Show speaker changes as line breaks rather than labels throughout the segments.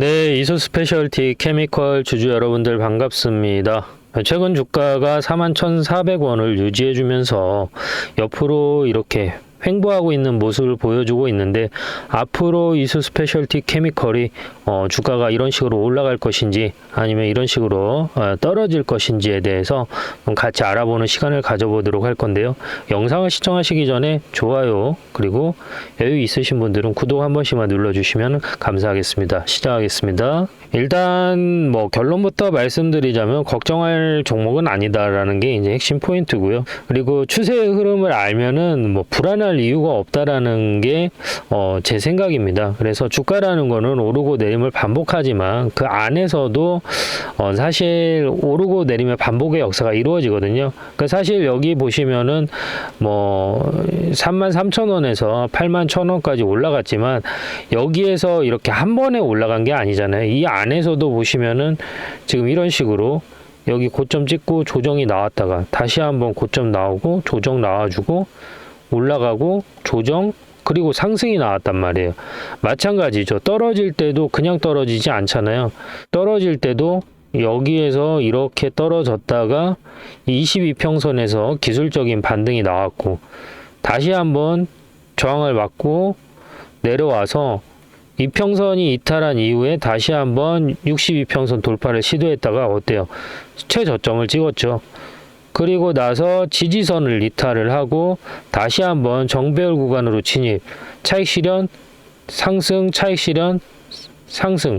네, 이수 스페셜티 케미컬 주주 여러분들 반갑습니다. 최근 주가가 41,400원을 유지해주면서 옆으로 이렇게 횡보하고 있는 모습을 보여주고 있는데, 앞으로 이수 스페셜티 케미컬이 주가가 이런 식으로 올라갈 것인지 아니면 이런 식으로 떨어질 것인지에 대해서 같이 알아보는 시간을 가져보도록 할 건데요. 영상을 시청하시기 전에 좋아요, 그리고 여유 있으신 분들은 구독 한 번씩만 눌러주시면 감사하겠습니다. 시작하겠습니다. 일단 결론부터 말씀드리자면 걱정할 종목은 아니다라는 게 이제 핵심 포인트고요. 그리고 추세의 흐름을 알면은 불안할 이유가 없다라는 게 제 생각입니다. 그래서 주가라는 거는 오르고 내림을 반복하지만 그 안에서도 사실 오르고 내림의 반복의 역사가 이루어지거든요. 그러니까 사실 여기 보시면은 33,000원에서 81,000원까지 올라갔지만 여기에서 이렇게 한 번에 올라간 게 아니잖아요. 이 안에서도 보시면은 지금 이런 식으로 여기 고점 찍고 조정이 나왔다가 다시 한번 고점 나오고 조정 나와주고 올라가고 조정 그리고 상승이 나왔단 말이에요. 마찬가지죠. 떨어질 때도 그냥 떨어지지 않잖아요. 떨어질 때도 여기에서 이렇게 떨어졌다가 22평선에서 기술적인 반등이 나왔고 다시 한번 저항을 받고 내려와서 이평선이 이탈한 이후에 다시 한번 62평선 돌파를 시도했다가 어때요? 최저점을 찍었죠. 그리고 나서 지지선을 이탈을 하고 다시 한번 정배열 구간으로 진입, 차익 실현, 상승, 차익 실현, 상승,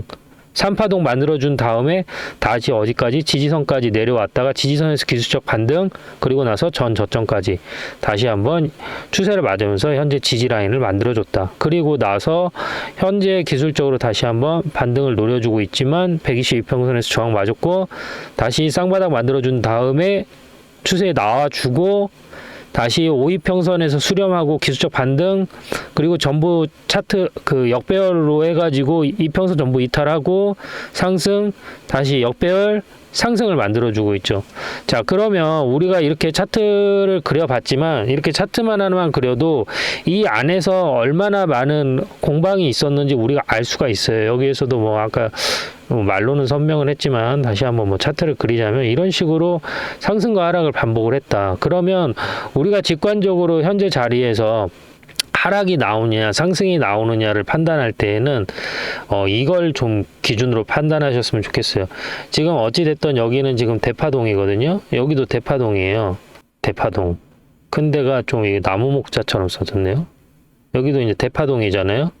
3파동 만들어준 다음에 다시 어디까지 지지선까지 내려왔다가 지지선에서 기술적 반등, 그리고 나서 전 저점까지 다시 한번 추세를 맞으면서 현재 지지 라인을 만들어줬다. 그리고 나서 현재 기술적으로 다시 한번 반등을 노려주고 있지만 122평선에서 저항 맞았고 다시 쌍바닥 만들어준 다음에 추세에 나와주고 다시 52평선에서 수렴하고 기술적 반등, 그리고 전부 차트 역배열로 해가지고 이평선 전부 이탈하고 상승, 다시 역배열 상승을 만들어주고 있죠. 자, 그러면 우리가 이렇게 차트를 그려봤지만 이렇게 차트만 하나만 그려도 이 안에서 얼마나 많은 공방이 있었는지 우리가 알 수가 있어요. 여기에서도 아까 말로는 선명을 했지만 다시 한번 차트를 그리자면 이런 식으로 상승과 하락을 반복을 했다. 그러면 우리가 직관적으로 현재 자리에서 하락이 나오느냐 상승이 나오느냐를 판단할 때에는 이걸 좀 기준으로 판단하셨으면 좋겠어요. 지금 어찌됐든 여기는 지금 대파동이거든요. 여기도 대파동이에요. 대파동. 큰 데가 좀 나무 목자처럼 써졌네요. 여기도 이제 대파동이잖아요.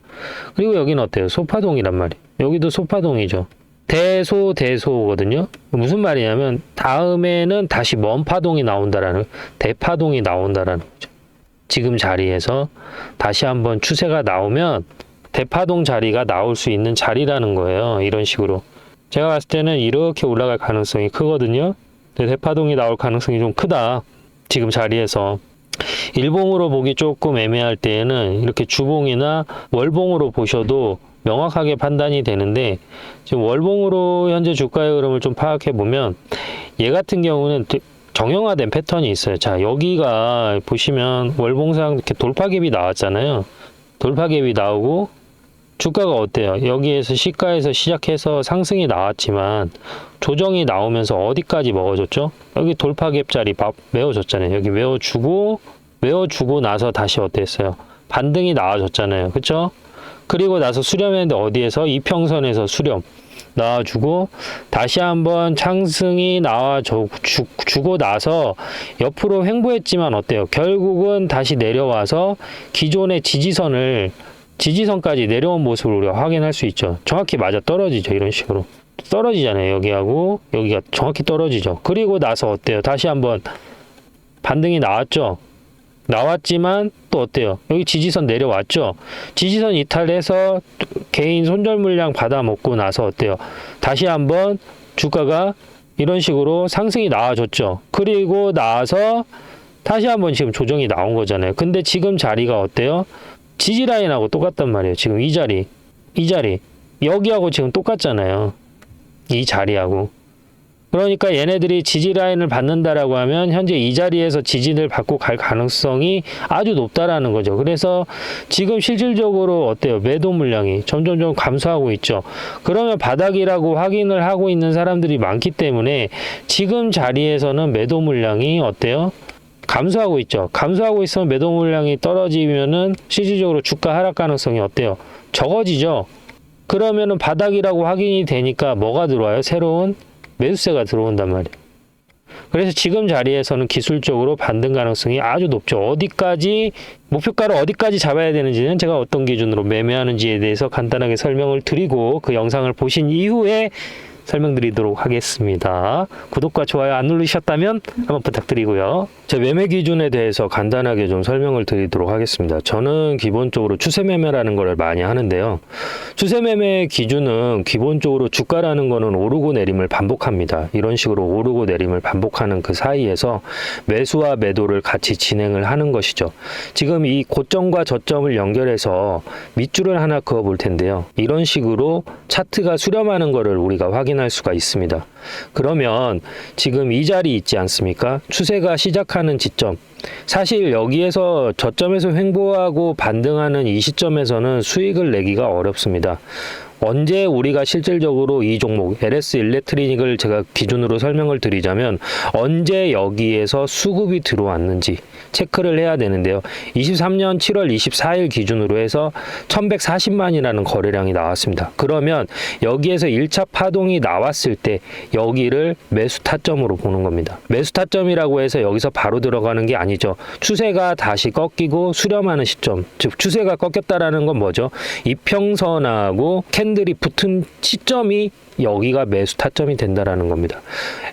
그리고 여기는 어때요? 소파동이란 말이에요. 여기도 소파동이죠. 대소거든요. 무슨 말이냐면 다음에는 다시 먼 파동이 나온다라는, 대파동이 나온다라는 거죠. 지금 자리에서 다시 한번 추세가 나오면 대파동 자리가 나올 수 있는 자리라는 거예요. 이런 식으로. 제가 봤을 때는 이렇게 올라갈 가능성이 크거든요. 근데 대파동이 나올 가능성이 좀 크다. 지금 자리에서. 일봉으로 보기 조금 애매할 때에는 이렇게 주봉이나 월봉으로 보셔도 명확하게 판단이 되는데, 지금 월봉으로 현재 주가의 흐름을 좀 파악해 보면 얘 같은 경우는 정형화된 패턴이 있어요. 자, 여기가 보시면 월봉상 이렇게 돌파갭이 나왔잖아요. 돌파갭이 나오고 주가가 어때요? 여기에서 시가에서 시작해서 상승이 나왔지만 조정이 나오면서 어디까지 먹어줬죠? 여기 돌파갭 자리 메워줬잖아요. 여기 메워주고 나서 다시 어땠어요? 반등이 나와줬잖아요. 그쵸? 그리고 나서 수렴했는데 어디에서? 이평선에서 수렴 나와주고 다시 한번 상승이 나와주고 나서 옆으로 횡보했지만 어때요? 결국은 다시 내려와서 기존의 지지선까지 내려온 모습을 우리가 확인할 수 있죠. 정확히 맞아 떨어지죠. 이런 식으로 떨어지잖아요. 여기하고 여기가 정확히 떨어지죠. 그리고 나서 어때요? 다시 한번 반등이 나왔죠. 나왔지만 또 어때요? 여기 지지선 내려왔죠. 지지선 이탈해서 개인 손절 물량 받아먹고 나서 어때요? 다시 한번 주가가 이런 식으로 상승이 나와줬죠. 그리고 나서 다시 한번 지금 조정이 나온 거잖아요. 근데 지금 자리가 어때요? 지지 라인하고 똑같단 말이에요. 지금 이 자리 여기하고 지금 똑같잖아요. 이 자리하고. 그러니까 얘네들이 지지 라인을 받는다라고 하면 현재 이 자리에서 지지를 받고 갈 가능성이 아주 높다라는 거죠. 그래서 지금 실질적으로 어때요? 매도 물량이 점점점 감소하고 있죠. 그러면 바닥이라고 확인을 하고 있는 사람들이 많기 때문에 지금 자리에서는 매도 물량이 어때요? 감소하고 있죠. 감소하고 있으면 매도 물량이 떨어지면은 실질적으로 주가 하락 가능성이 어때요? 적어지죠. 그러면은 바닥이라고 확인이 되니까 뭐가 들어와요? 새로운 매수세가 들어온단 말이에요. 그래서 지금 자리에서는 기술적으로 반등 가능성이 아주 높죠. 어디까지 목표가를 어디까지 잡아야 되는지는 제가 어떤 기준으로 매매하는지에 대해서 간단하게 설명을 드리고 그 영상을 보신 이후에 설명드리도록 하겠습니다. 구독과 좋아요 안 누르셨다면 한번 부탁드리고요. 제 매매 기준에 대해서 간단하게 좀 설명을 드리도록 하겠습니다. 저는 기본적으로 추세 매매라는 걸 많이 하는데요. 추세 매매 기준은 기본적으로 주가라는 거는 오르고 내림을 반복합니다. 이런 식으로 오르고 내림을 반복하는 그 사이에서 매수와 매도를 같이 진행을 하는 것이죠. 지금 이 고점과 저점을 연결해서 밑줄을 하나 그어 볼 텐데요. 이런 식으로 차트가 수렴하는 거를 우리가 확인할 수가 있습니다. 그러면 지금 이 자리 있지 않습니까? 추세가 시작하는 지점. 사실 여기에서 저점에서 횡보하고 반등하는 이 시점에서는 수익을 내기가 어렵습니다. 언제 우리가 실질적으로 이 종목 LS 일렉트리닉을 제가 기준으로 설명을 드리자면 언제 여기에서 수급이 들어왔는지 체크를 해야 되는데요. 23년 7월 24일 기준으로 해서 1140만이라는 거래량이 나왔습니다. 그러면 여기에서 1차 파동이 나왔을 때 여기를 매수 타점으로 보는 겁니다. 매수 타점이라고 해서 여기서 바로 들어가는 게 아니죠. 추세가 다시 꺾이고 수렴하는 시점, 즉 추세가 꺾였다라는 건 뭐죠? 이평선하고 캔들이 붙은 시점이 여기가 매수 타점이 된다라는 겁니다.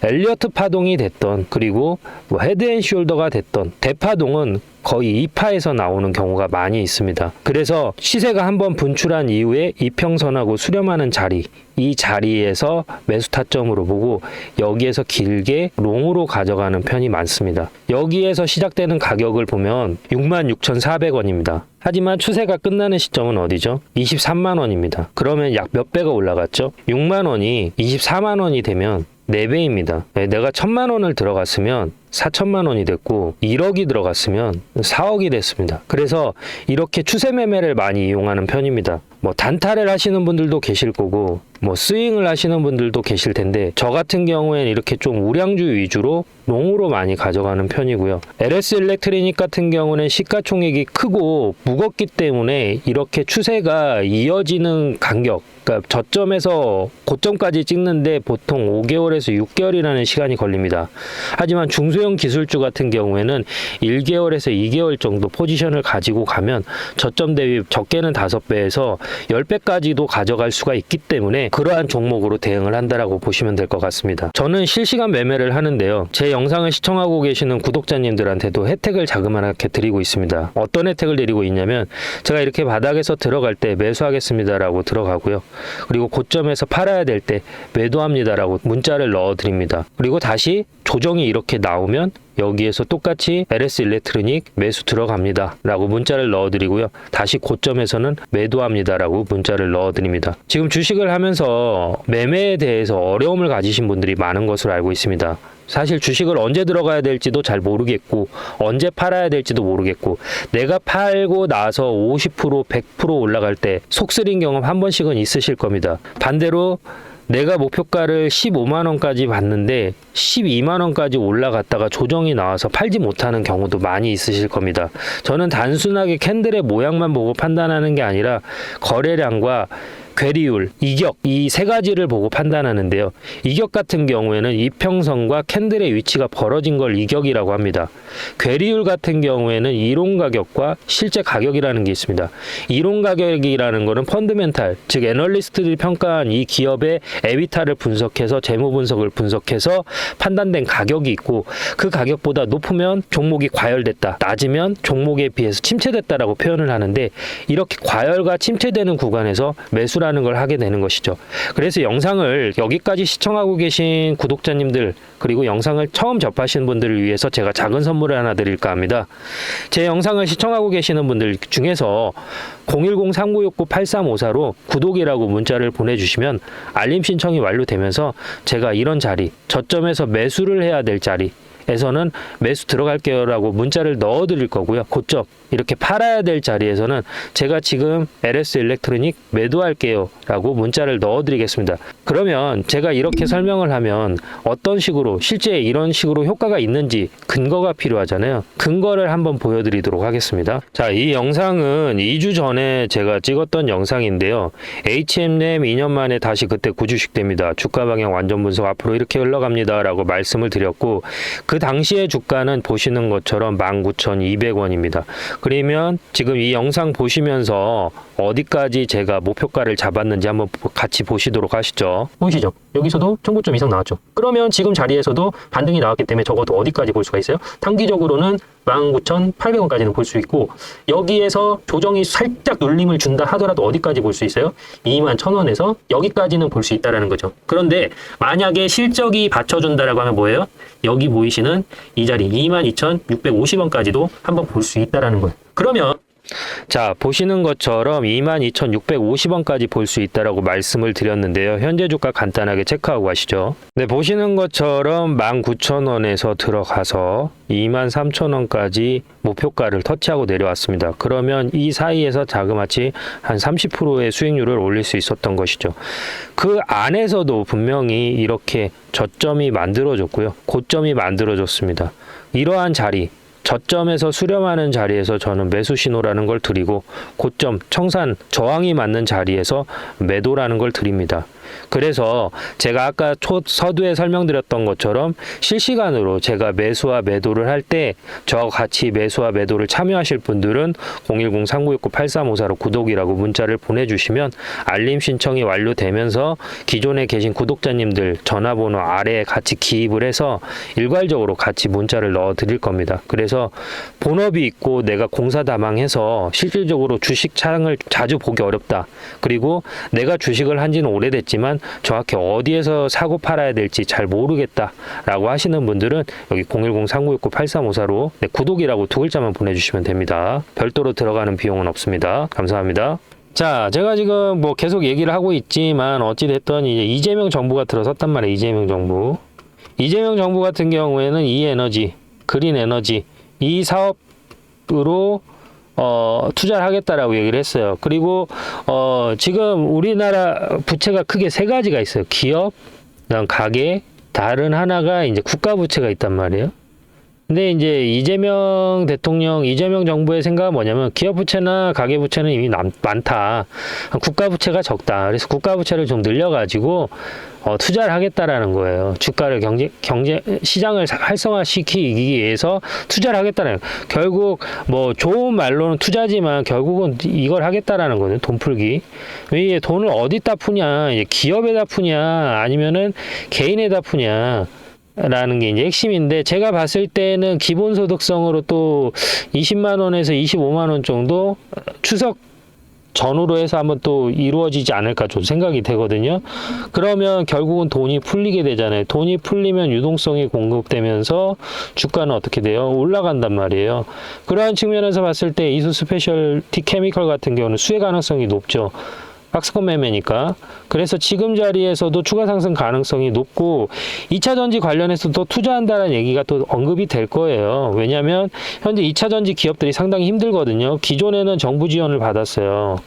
엘리어트 파동이 됐던 그리고 뭐 헤드앤숄더가 됐던 대파동은 거의 2파에서 나오는 경우가 많이 있습니다. 그래서 시세가 한번 분출한 이후에 이평선하고 수렴하는 자리, 이 자리에서 매수 타점으로 보고 여기에서 길게 롱으로 가져가는 편이 많습니다. 여기에서 시작되는 가격을 보면 66,400원입니다. 하지만 추세가 끝나는 시점은 어디죠? 23만 원입니다. 그러면 약 몇 배가 올라갔죠? 6만 원이 24만 원이 되면 4배입니다. 내가 1,000만 원을 들어갔으면 4천만 원이 됐고 1억이 들어갔으면 4억이 됐습니다. 그래서 이렇게 추세 매매를 많이 이용하는 편입니다. 뭐 단타를 하시는 분들도 계실 거고 뭐 스윙을 하시는 분들도 계실 텐데 저 같은 경우에는 이렇게 좀 우량주 위주로 롱으로 많이 가져가는 편이고요. LS 일렉트리닉 같은 경우는 시가총액이 크고 무겁기 때문에 이렇게 추세가 이어지는 간격, 그러니까 저점에서 고점까지 찍는데 보통 5개월에서 6개월이라는 시간이 걸립니다. 하지만 중소형 기술주 같은 경우에는 1개월에서 2개월 정도 포지션을 가지고 가면 저점 대비 적게는 5배에서 10배까지도 가져갈 수가 있기 때문에 그러한 종목으로 대응을 한다라고 보시면 될 것 같습니다. 저는 실시간 매매를 하는데요. 제 영상을 시청하고 계시는 구독자님들한테도 혜택을 자그마하게 드리고 있습니다. 어떤 혜택을 드리고 있냐면 제가 이렇게 바닥에서 들어갈 때 매수하겠습니다라고 들어가고요. 그리고 고점에서 팔아야 될 때 매도합니다라고 문자를 넣어드립니다. 그리고 다시 조정이 이렇게 나오면 여기에서 똑같이 LS 일렉트로닉 매수 들어갑니다 라고 문자를 넣어드리고요. 다시 고점에서는 매도합니다 라고 문자를 넣어드립니다. 지금 주식을 하면서 매매에 대해서 어려움을 가지신 분들이 많은 것으로 알고 있습니다. 사실 주식을 언제 들어가야 될지도 잘 모르겠고 언제 팔아야 될지도 모르겠고 내가 팔고 나서 50% 100% 올라갈 때 속쓰린 경험 한 번씩은 있으실 겁니다. 반대로 내가 목표가를 15만 원까지 봤는데 12만 원까지 올라갔다가 조정이 나와서 팔지 못하는 경우도 많이 있으실 겁니다. 저는 단순하게 캔들의 모양만 보고 판단하는 게 아니라 거래량과 괴리율, 이격 이 세 가지를 보고 판단하는데요. 이격 같은 경우에는 이평선과 캔들의 위치가 벌어진 걸 이격이라고 합니다. 괴리율 같은 경우에는 이론 가격과 실제 가격이라는 게 있습니다. 이론 가격이라는 거는 펀드멘탈, 즉 애널리스트들이 평가한 이 기업의 에비타를 분석해서 재무 분석을 분석해서 판단된 가격이 있고 그 가격보다 높으면 종목이 과열됐다, 낮으면 종목에 비해서 침체됐다라고 표현을 하는데 이렇게 과열과 침체되는 구간에서 매수라는 매도라는 걸 하게 되는 것이죠. 그래서 영상을 여기까지 시청하고 계신 구독자님들, 그리고 영상을 처음 접하시는 분들을 위해서 제가 작은 선물을 하나 드릴까 합니다. 제 영상을 시청하고 계시는 분들 중에서 010-3969-8354로 구독이라고 문자를 보내주시면 알림 신청이 완료되면서 제가 이런 자리, 저점에서 매수를 해야 될 자리에서는 매수 들어갈게요 라고 문자를 넣어 드릴 거고요. 고점 이렇게 팔아야 될 자리에서는 제가 지금 LS 일렉트로닉 매도할게요 라고 문자를 넣어 드리겠습니다. 그러면 제가 이렇게 설명을 하면 어떤 식으로 실제 이런 식으로 효과가 있는지 근거가 필요하잖아요. 근거를 한번 보여드리도록 하겠습니다. 자, 이 영상은 2주 전에 제가 찍었던 영상인데요. HM램 2년 만에 다시 그때 구주식됩니다. 주가 방향 완전 분석 앞으로 이렇게 흘러갑니다 라고 말씀을 드렸고, 그 당시의 주가는 보시는 것처럼 19,200원입니다. 그러면 지금 이 영상 보시면서 어디까지 제가 목표가를 잡았는지 한번 같이 보시도록 하시죠.
보이시죠? 여기서도 청구점 이상 나왔죠. 그러면 지금 자리에서도 반등이 나왔기 때문에 적어도 어디까지 볼 수가 있어요? 단기적으로는 19,800원까지는 볼 수 있고, 여기에서 조정이 살짝 눌림을 준다 하더라도 어디까지 볼 수 있어요? 21,000원에서 여기까지는 볼 수 있다라는 거죠. 그런데 만약에 실적이 받쳐준다라고 하면 뭐예요? 여기 보이시는 이 자리 22,650원까지도 한번 볼 수 있다라는 거예요. 그러면
자, 보시는 것처럼 22,650원까지 볼 수 있다라고 말씀을 드렸는데요. 현재 주가 간단하게 체크하고 가시죠. 네, 보시는 것처럼 19,000원에서 들어가서 23,000원까지 목표가를 터치하고 내려왔습니다. 그러면 이 사이에서 자그마치 한 30%의 수익률을 올릴 수 있었던 것이죠. 그 안에서도 분명히 이렇게 저점이 만들어졌고요. 고점이 만들어졌습니다. 이러한 자리, 저점에서 수렴하는 자리에서 저는 매수 신호라는 걸 드리고, 고점, 청산, 저항이 맞는 자리에서 매도라는 걸 드립니다. 그래서 제가 아까 서두에 설명드렸던 것처럼 실시간으로 제가 매수와 매도를 할 때 저와 같이 매수와 매도를 참여하실 분들은 010-3969-8354로 구독이라고 문자를 보내주시면 알림 신청이 완료되면서 기존에 계신 구독자님들 전화번호 아래에 같이 기입을 해서 일괄적으로 같이 문자를 넣어 드릴 겁니다. 그래서 본업이 있고 내가 공사다망해서 실질적으로 주식 창을 자주 보기 어렵다, 그리고 내가 주식을 한 지는 오래됐지만 정확히 어디에서 사고 팔아야 될지 잘 모르겠다 라고 하시는 분들은 여기 010-3969-8354로 구독이라고 두 글자만 보내주시면 됩니다. 별도로 들어가는 비용은 없습니다. 감사합니다. 자, 제가 지금 뭐 계속 얘기를 하고 있지만 어찌됐든 이제 이재명 정부가 들어섰단 말이에요. 이재명 정부 같은 경우에는 이에너지, 그린 에너지 이 사업으로 투자를 하겠다라고 얘기를 했어요. 그리고 지금 우리나라 부채가 크게 세 가지가 있어요. 기업, 그다음 가계, 다른 하나가 이제 국가 부채가 있단 말이에요. 근데 이제 이재명 정부의 생각은 뭐냐면 기업 부채나 가계 부채는 이미 많다. 국가 부채가 적다. 그래서 국가 부채를 좀 늘려가지고 투자를 하겠다라는 거예요. 주가를 경제 시장을 활성화시키기 위해서 투자를 하겠다는, 결국 뭐 좋은 말로는 투자지만 결국은 이걸 하겠다라는 거예요. 돈 풀기. 왜 돈을 어디다 푸냐? 기업에다 푸냐? 아니면은 개인에다 푸냐? 라는 게 이제 핵심인데, 제가 봤을 때는 기본소득성으로 또 20만 원에서 25만 원 정도 추석 전후로 해서 한번 또 이루어지지 않을까 좀 생각이 되거든요. 그러면 결국은 돈이 풀리게 되잖아요. 돈이 풀리면 유동성이 공급되면서 주가는 어떻게 돼요? 올라간단 말이에요. 그러한 측면에서 봤을 때 이수 스페셜티 케미컬 같은 경우는 수혜 가능성이 높죠. 박스권 매매니까. 그래서 지금 자리에서도 추가 상승 가능성이 높고, 2차 전지 관련해서 또 투자한다는 얘기가 또 언급이 될 거예요. 왜냐하면 현재 2차 전지 기업들이 상당히 힘들거든요. 기존에는 정부 지원을 받았어요.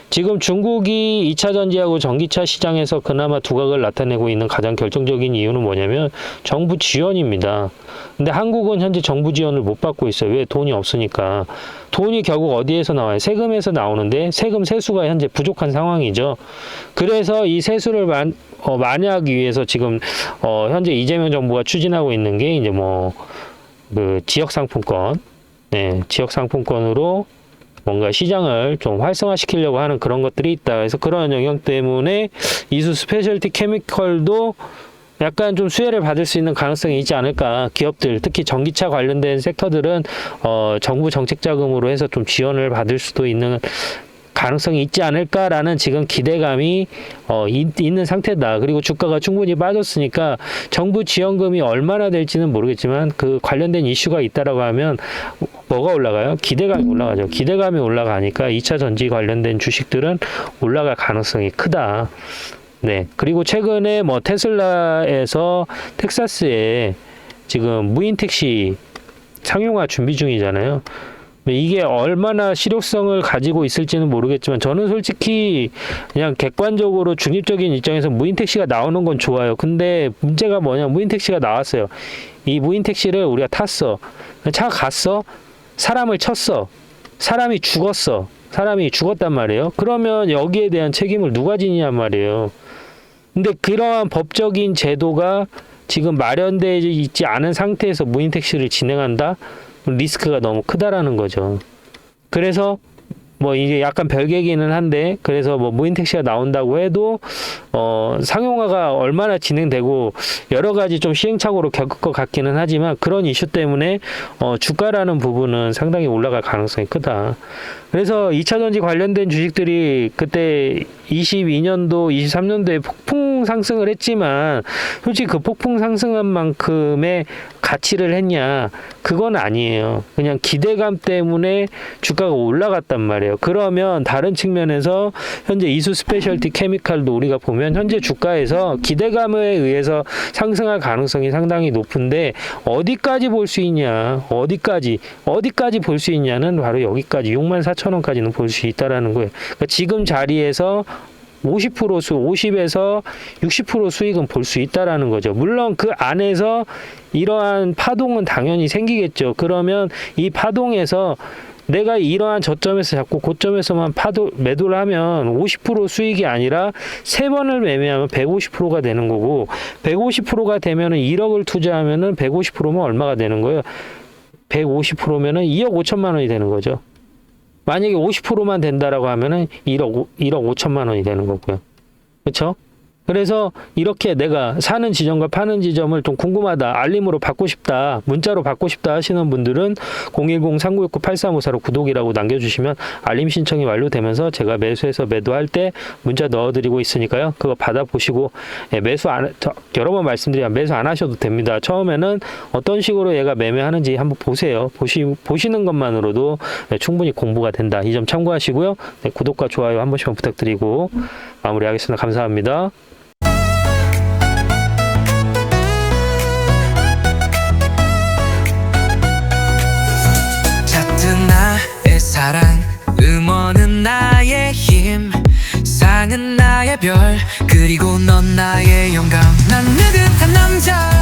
지금 중국이 2차 전지하고 전기차 시장에서 그나마 두각을 나타내고 있는 가장 결정적인 이유는 뭐냐면 정부 지원입니다. 근데 한국은 현재 정부 지원을 못 받고 있어요. 왜? 돈이 없으니까. 돈이 결국 어디에서 나와요? 세금에서 나오는데 세금 세수가 현재 부족한 상황이죠. 그래서 이 세수를 많이 하기 위해서 지금 현재 이재명 정부가 추진하고 있는 게 이제 그 지역 상품권, 지역 상품권으로 뭔가 시장을 좀 활성화시키려고 하는 그런 것들이 있다. 그래서 그런 영향 때문에 이수 스페셜티 케미컬도 약간 좀 수혜를 받을 수 있는 가능성이 있지 않을까. 기업들, 특히 전기차 관련된 섹터들은 정부 정책 자금으로 해서 좀 지원을 받을 수도 있는 가능성이 있지 않을까라는 지금 기대감이 있는 상태다. 그리고 주가가 충분히 빠졌으니까 정부 지원금이 얼마나 될지는 모르겠지만 그 관련된 이슈가 있다라고 하면 뭐가 올라가요? 기대감이 올라가죠. 기대감이 올라가니까 2차 전지 관련된 주식들은 올라갈 가능성이 크다. 네. 그리고 최근에 뭐 테슬라에서 텍사스에 지금 무인 택시 상용화 준비 중이잖아요. 이게 얼마나 실효성을 가지고 있을지는 모르겠지만 저는 솔직히 그냥 객관적으로 중립적인 입장에서 무인 택시가 나오는 건 좋아요. 근데 문제가 뭐냐? 무인 택시가 나왔어요. 이 무인 택시를 우리가 탔어. 차가 갔어. 사람을 쳤어. 사람이 죽었어. 사람이 죽었단 말이에요. 그러면 여기에 대한 책임을 누가 지느냐 말이에요. 근데 그러한 법적인 제도가 지금 마련되어 있지 않은 상태에서 무인 택시를 진행한다? 리스크가 너무 크다라는 거죠. 그래서 뭐 이게 약간 별개기는 한데 그래서 뭐 무인 택시가 나온다고 해도 상용화가 얼마나 진행되고 여러 가지 좀 시행착오로 겪을 것 같기는 하지만 그런 이슈 때문에 주가라는 부분은 상당히 올라갈 가능성이 크다. 그래서 2차 전지 관련된 주식들이 그때 22년도, 23년도에 폭풍 상승을 했지만 솔직히 그 폭풍 상승한 만큼의 가치를 했냐? 그건 아니에요. 그냥 기대감 때문에 주가가 올라갔단 말이에요. 그러면 다른 측면에서 현재 이수 스페셜티 케미칼도 우리가 보면 현재 주가에서 기대감에 의해서 상승할 가능성이 상당히 높은데 어디까지 볼 수 있냐? 어디까지 볼 수 있냐는 바로 여기까지 64,000원까지는 볼 수 있다라는 거예요. 그러니까 지금 자리에서 50에서 60% 수익은 볼 수 있다라는 거죠. 물론 그 안에서 이러한 파동은 당연히 생기겠죠. 그러면 이 파동에서 내가 이러한 저점에서 자꾸 고점에서만 매도를 하면 50% 수익이 아니라 3번을 매매하면 150%가 되는 거고 150%가 되면은 1억을 투자하면은 150%면 얼마가 되는 거예요? 150%면은 2억 5천만 원이 되는 거죠. 만약에 50%만 된다라고 하면은 1억 5천만 원이 되는 거고요. 그렇죠? 그래서 이렇게 내가 사는 지점과 파는 지점을 좀 궁금하다, 알림으로 받고 싶다, 문자로 받고 싶다 하시는 분들은 010-3969-8354로 구독이라고 남겨주시면 알림 신청이 완료되면서 제가 매수해서 매도할 때 문자 넣어드리고 있으니까요. 그거 받아보시고 여러 번 말씀드리면 매수 안 하셔도 됩니다. 처음에는 어떤 식으로 얘가 매매하는지 한번 보세요. 보시는 것만으로도 충분히 공부가 된다. 이 점 참고하시고요. 네, 구독과 좋아요 한 번씩만 부탁드리고 마무리하겠습니다. 감사합니다.
나의 사랑, 음원은 나의 힘, 상은 나의 별, 그리고 넌 나의 영감. 난 느긋한 남자.